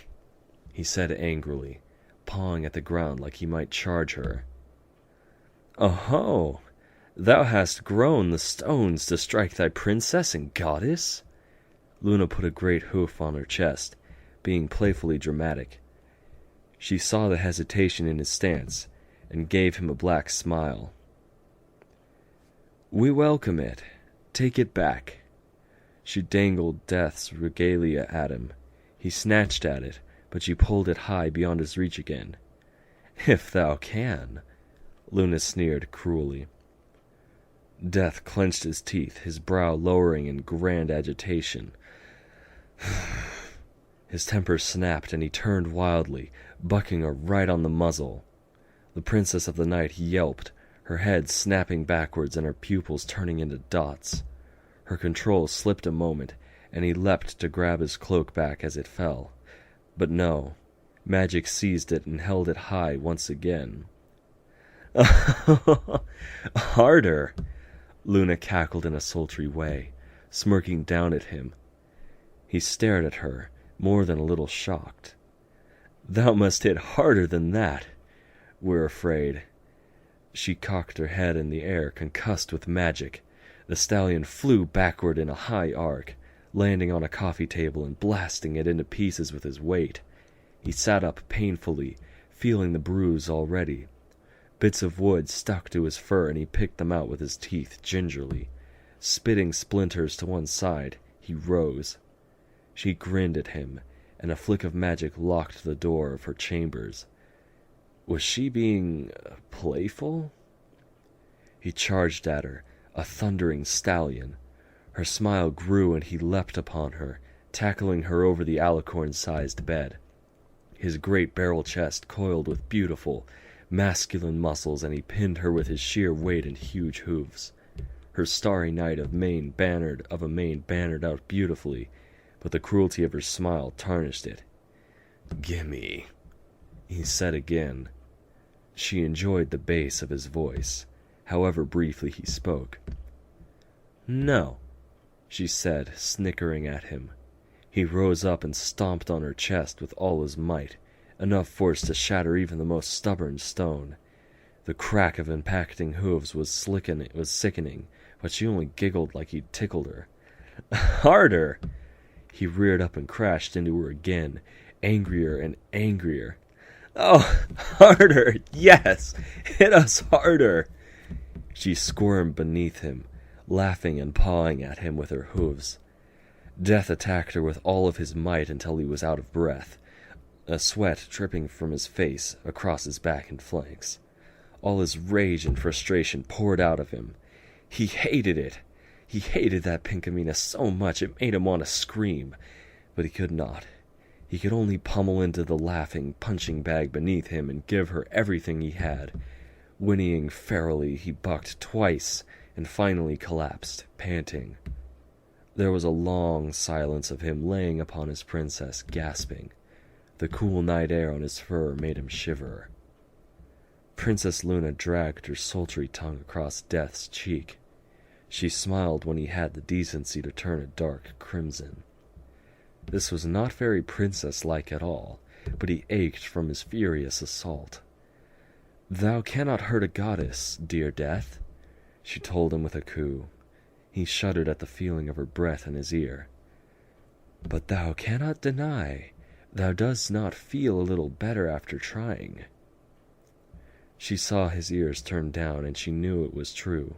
he said angrily, pawing at the ground like he might charge her. "Oho! Thou hast grown the stones to strike thy princess and goddess?" Luna put a great hoof on her chest, being playfully dramatic. She saw the hesitation in his stance, and gave him a black smile. "We welcome it. Take it back." She dangled Death's regalia at him. He snatched at it, but she pulled it high beyond his reach again. "If thou can," Luna sneered cruelly. Death clenched his teeth, his brow lowering in grand agitation. His temper snapped, and he turned wildly, bucking her right on the muzzle. The Princess of the Night yelped, her head snapping backwards and her pupils turning into dots. Her control slipped a moment, and he leapt to grab his cloak back as it fell. But no, magic seized it and held it high once again. "Harder!" Luna cackled in a sultry way, smirking down at him. He stared at her, more than a little shocked. "Thou must hit harder than that. We're afraid." She cocked her head in the air, concussed with magic. The stallion flew backward in a high arc, landing on a coffee table and blasting it into pieces with his weight. He sat up painfully, feeling the bruise already. Bits of wood stuck to his fur, and he picked them out with his teeth gingerly. Spitting splinters to one side, he rose. She grinned at him, and a flick of magic locked the door of her chambers. Was she being playful? He charged at her, a thundering stallion. Her smile grew, and he leapt upon her, tackling her over the alicorn-sized bed. His great barrel chest coiled with beautiful, masculine muscles, and he pinned her with his sheer weight and huge hooves. Her starry night of a mane bannered out beautifully, but the cruelty of her smile tarnished it. "Gimme," he said again. She enjoyed the bass of his voice, however briefly he spoke. "No," she said, snickering at him. He rose up and stomped on her chest with all his might, enough force to shatter even the most stubborn stone. The crack of impacting hooves was sickening, but she only giggled like he'd tickled her. "Harder!" He reared up and crashed into her again, angrier and angrier. "Oh, harder! Yes! Hit us harder!" She squirmed beneath him, laughing and pawing at him with her hooves. Death attacked her with all of his might until he was out of breath, a sweat dripping from his face, across his back and flanks. All his rage and frustration poured out of him. He hated it. He hated that Pinkamena so much it made him want to scream, but he could not. He could only pummel into the laughing punching bag beneath him and give her everything he had. Whinnying ferally, he bucked twice and finally collapsed, panting. There was a long silence of him laying upon his princess, gasping. The cool night air on his fur made him shiver. Princess Luna dragged her sultry tongue across Death's cheek. She smiled when he had the decency to turn a dark crimson. This was not very princess-like at all, but he ached from his furious assault. "Thou cannot hurt a goddess, dear Death," she told him with a coo. He shuddered at the feeling of her breath in his ear. "But thou cannot deny thou dost not feel a little better after trying." She saw his ears turn down, and she knew it was true.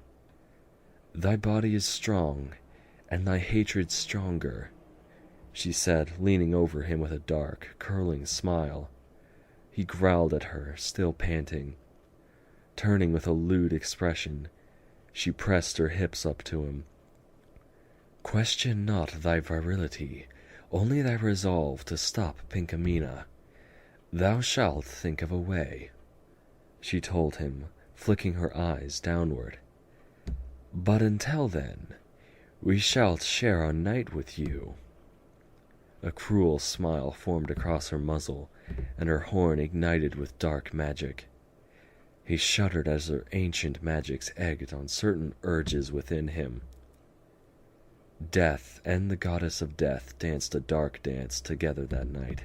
"Thy body is strong, and thy hatred stronger," she said, leaning over him with a dark, curling smile. He growled at her, still panting. Turning with a lewd expression, she pressed her hips up to him. "Question not thy virility, only thy resolve to stop Pinkamena. Thou shalt think of a way," she told him, flicking her eyes downward. "But until then, we shalt share our night with you." A cruel smile formed across her muzzle, and her horn ignited with dark magic. He shuddered as her ancient magics egged on certain urges within him. Death and the goddess of death danced a dark dance together that night.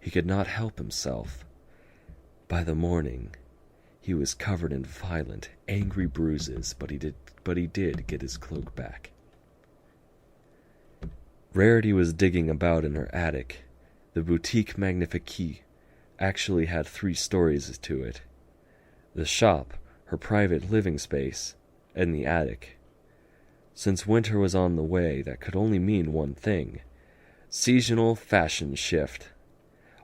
He could not help himself. By the morning, he was covered in violent, angry bruises, but he did get his cloak back. Rarity was digging about in her attic. The boutique magnifique actually had 3 stories to it. The shop, her private living space, and the attic. Since winter was on the way, that could only mean one thing: seasonal fashion shift.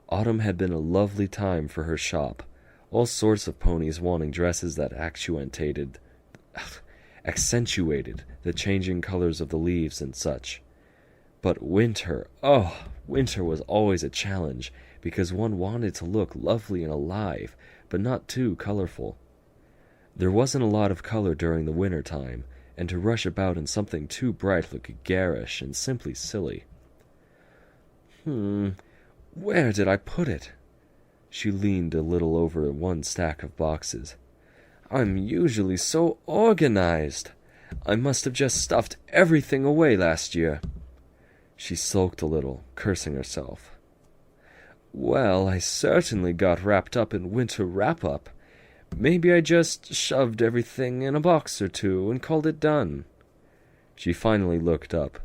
Autumn had been a lovely time for her shop, all sorts of ponies wanting dresses that accentuated the changing colors of the leaves and such. But winter was always a challenge, because one wanted to look lovely and alive, but not too colorful. There wasn't a lot of color during the winter time, and to rush about in something too bright looked garish and simply silly. Where did I put it? She leaned a little over one stack of boxes. I'm usually so organized. I must have just stuffed everything away last year. She sulked a little, cursing herself. Well, I certainly got wrapped up in winter wrap-up. Maybe I just shoved everything in a box or two and called it done. She finally looked up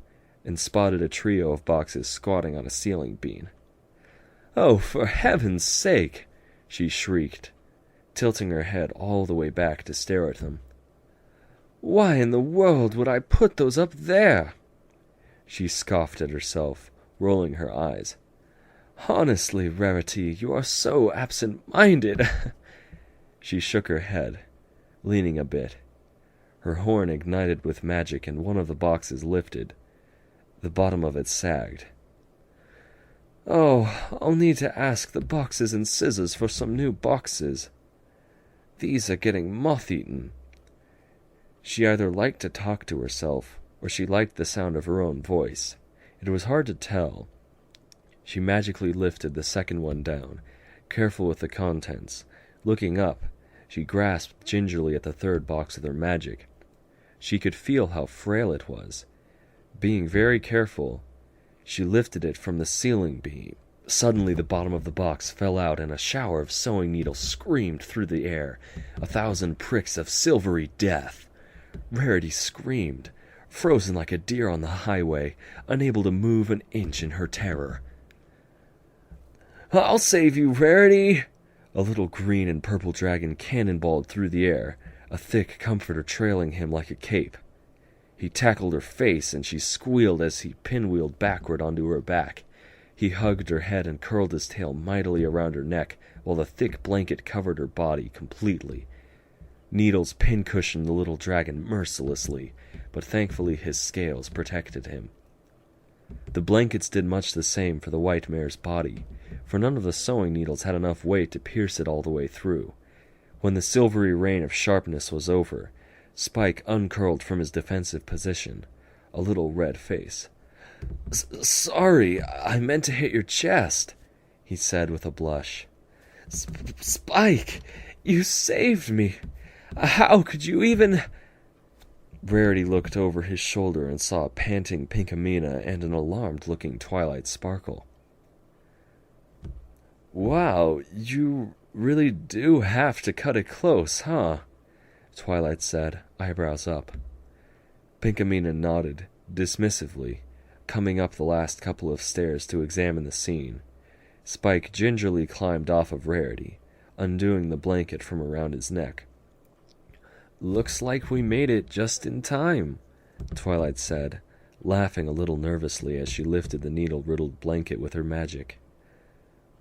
and spotted a trio of boxes squatting on a ceiling beam. Oh, for heaven's sake! She shrieked, tilting her head all the way back to stare at them. Why in the world would I put those up there? She scoffed at herself, rolling her eyes. Honestly, Rarity, you are so absent-minded. She shook her head, leaning a bit. Her horn ignited with magic and one of the boxes lifted. The bottom of it sagged. "Oh, I'll need to ask the boxes and scissors for some new boxes. These are getting moth-eaten." She either liked to talk to herself, or she liked the sound of her own voice. It was hard to tell. She magically lifted the second one down, careful with the contents. Looking up, she grasped gingerly at the third box with her magic. She could feel how frail it was. Being very careful, she lifted it from the ceiling beam. Suddenly the bottom of the box fell out and a shower of sewing needles screamed through the air, 1,000 pricks of silvery death. Rarity screamed, frozen like a deer on the highway, unable to move an inch in her terror. "I'll save you, Rarity!" A little green and purple dragon cannonballed through the air, a thick comforter trailing him like a cape. He tackled her face, and she squealed as he pinwheeled backward onto her back. He hugged her head and curled his tail mightily around her neck, while the thick blanket covered her body completely. Needles pincushioned the little dragon mercilessly, but thankfully his scales protected him. The blankets did much the same for the white mare's body, for none of the sewing needles had enough weight to pierce it all the way through. When the silvery rain of sharpness was over, Spike uncurled from his defensive position, a little red face. "Sorry, I meant to hit your chest," he said with a blush. "Spike, you saved me. How could you even—" Rarity looked over his shoulder and saw a panting Pinkamena and an alarmed-looking Twilight Sparkle. "Wow, you really do have to cut it close, huh?" Twilight said, eyebrows up. Pinkamena nodded, dismissively, coming up the last couple of stairs to examine the scene. Spike gingerly climbed off of Rarity, undoing the blanket from around his neck. "Looks like we made it just in time," Twilight said, laughing a little nervously as she lifted the needle-riddled blanket with her magic.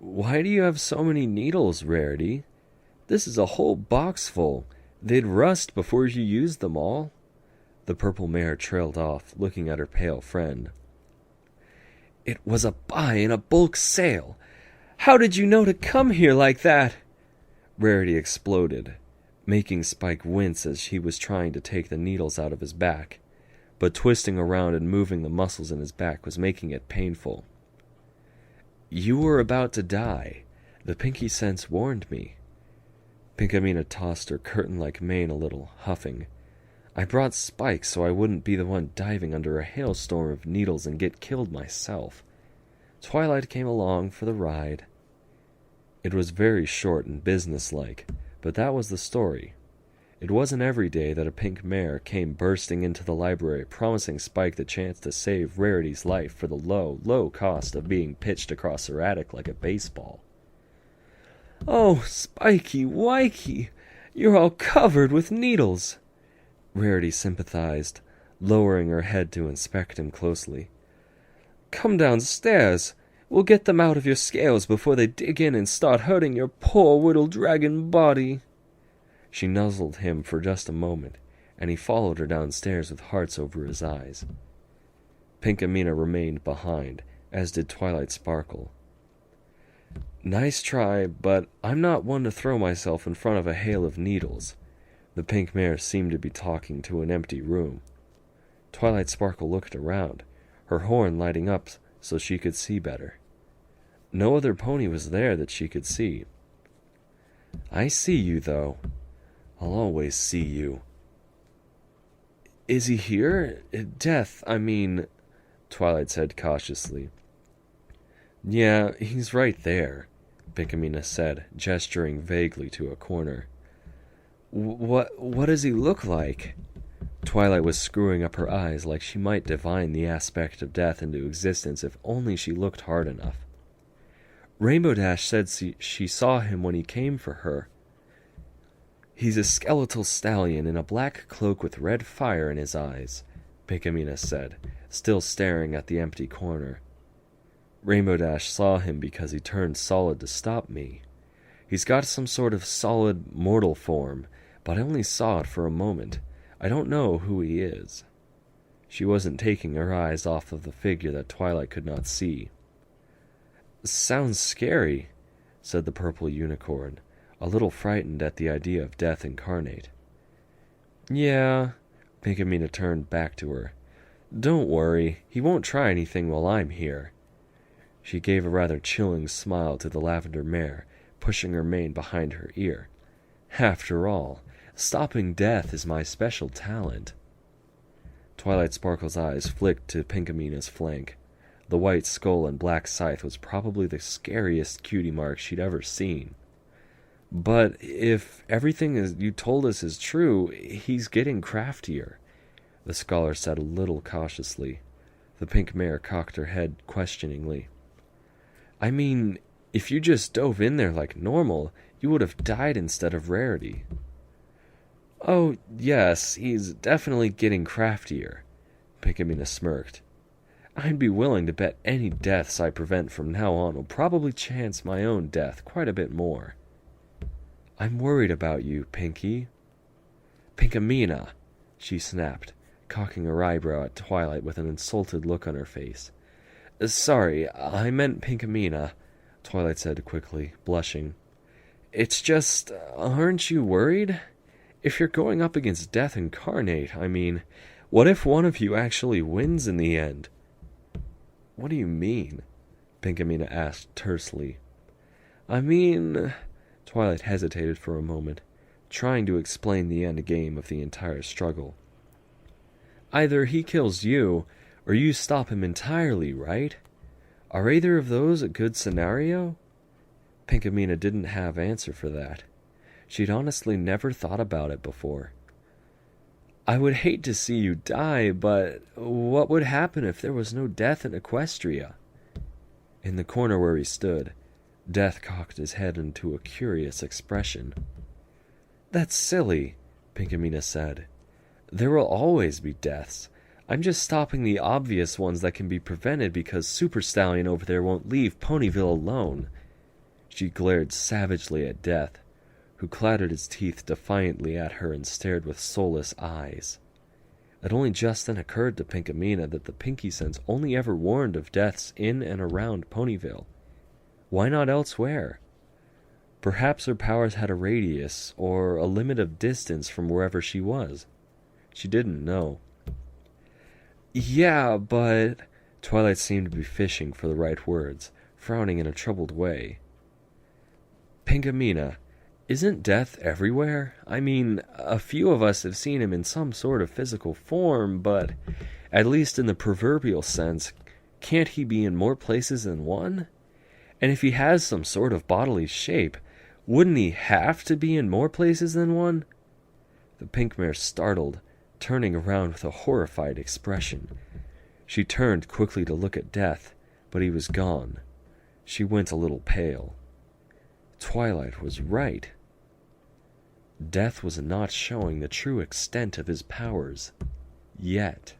"Why do you have so many needles, Rarity? This is a whole box full. They'd rust before you used them all." The purple mare trailed off, looking at her pale friend. "It was a buy in a bulk sale. How did you know to come here like that?" Rarity exploded, making Spike wince as he was trying to take the needles out of his back, but twisting around and moving the muscles in his back was making it painful. "You were about to die. The pinky sense warned me." Pinkamena tossed her curtain-like mane a little, huffing. "I brought Spike so I wouldn't be the one diving under a hailstorm of needles and get killed myself. Twilight came along for the ride." It was very short and businesslike, but that was the story. It wasn't every day that a pink mare came bursting into the library promising Spike the chance to save Rarity's life for the low, low cost of being pitched across her attic like a baseball. "Oh, Spikey, Wikey, you're all covered with needles," Rarity sympathized, lowering her head to inspect him closely. "Come downstairs. We'll get them out of your scales before they dig in and start hurting your poor little dragon body." She nuzzled him for just a moment, and he followed her downstairs with hearts over his eyes. Pinkamena remained behind, as did Twilight Sparkle. "Nice try, but I'm not one to throw myself in front of a hail of needles." The pink mare seemed to be talking to an empty room. Twilight Sparkle looked around, her horn lighting up so she could see better. No other pony was there that she could see. "I see you, though. I'll always see you." "Is he here? Death, I mean," Twilight said cautiously. "Yeah, he's right there," Pinkamena said, gesturing vaguely to a corner. What does he look like?" Twilight was screwing up her eyes like she might divine the aspect of death into existence if only she looked hard enough. "Rainbow Dash said she saw him when he came for her." "He's a skeletal stallion in a black cloak with red fire in his eyes," Pinkamena said, still staring at the empty corner. "Rainbow Dash saw him because he turned solid to stop me. He's got some sort of solid mortal form, but I only saw it for a moment. I don't know who he is." She wasn't taking her eyes off of the figure that Twilight could not see. "Sounds scary," said the purple unicorn, a little frightened at the idea of death incarnate. "Yeah," Pinkamena turned back to her. "Don't worry, he won't try anything while I'm here." She gave a rather chilling smile to the lavender mare, pushing her mane behind her ear. "After all, stopping death is my special talent." Twilight Sparkle's eyes flicked to Pinkamena's flank. The white skull and black scythe was probably the scariest cutie mark she'd ever seen. "But if everything you told us is true, he's getting craftier," the scholar said a little cautiously. The pink mare cocked her head questioningly. "I mean, if you just dove in there like normal, you would have died instead of Rarity." "Oh, yes, he's definitely getting craftier," Pinkamena smirked. "I'd be willing to bet any deaths I prevent from now on will probably chance my own death quite a bit more." "I'm worried about you, Pinky." "Pinkamena," she snapped, cocking her eyebrow at Twilight with an insulted look on her face. "Sorry, I meant Pinkamena," Twilight said quickly, blushing. "It's just, aren't you worried? If you're going up against death incarnate, I mean, what if one of you actually wins in the end?" "What do you mean?" Pinkamena asked tersely. "I mean," Twilight hesitated for a moment, trying to explain the end game of the entire struggle. "Either he kills you, or you stop him entirely, right? Are either of those a good scenario?" Pinkamena didn't have answer for that. She'd honestly never thought about it before. "I would hate to see you die, but what would happen if there was no death in Equestria?" In the corner where he stood, Death cocked his head into a curious expression. "That's silly," Pinkamena said. "There will always be deaths. I'm just stopping the obvious ones that can be prevented because Super Stallion over there won't leave Ponyville alone." She glared savagely at Death, who clattered his teeth defiantly at her and stared with soulless eyes. It only just then occurred to Pinkamena that the Pinky Sense only ever warned of deaths in and around Ponyville. Why not elsewhere? Perhaps her powers had a radius, or a limit of distance from wherever she was. She didn't know. "Yeah, but..." Twilight seemed to be fishing for the right words, frowning in a troubled way. "Pinkamena, isn't death everywhere? I mean, a few of us have seen him in some sort of physical form, but, at least in the proverbial sense, can't he be in more places than one? And if he has some sort of bodily shape, wouldn't he have to be in more places than one?" The pink mare startled, turning around with a horrified expression. She turned quickly to look at Death, but he was gone. She went a little pale. Twilight was right. Death was not showing the true extent of his powers. Yet.